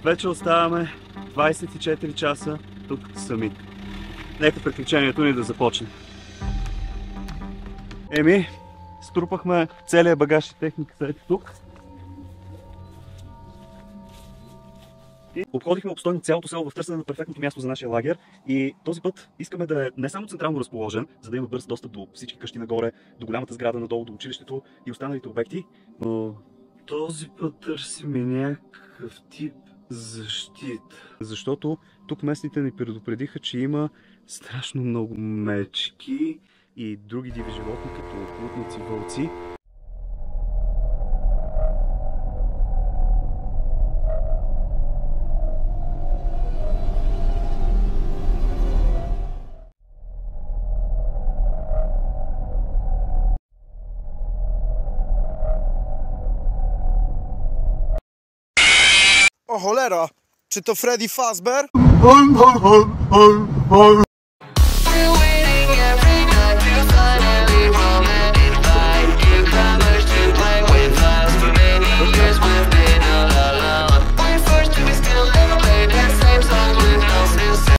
Вече оставаме 24 часа тук сами. Нека приключението ни да започне. Струпахме целият багаж и техниката ето тук. И обходихме обстойно цялото село в търсене на перфектното място за нашия лагер. И този път искаме да е не само централно разположен, за да има бърз достъп до всички къщи нагоре, до голямата сграда надолу, до училището и останалите обекти. Но този път търсим някакъв тип защита. Защото тук местните ни предупредиха, че има страшно много мечки и други диви животни, като плутници, вълци. O cholera, czy to Freddy Fazbear?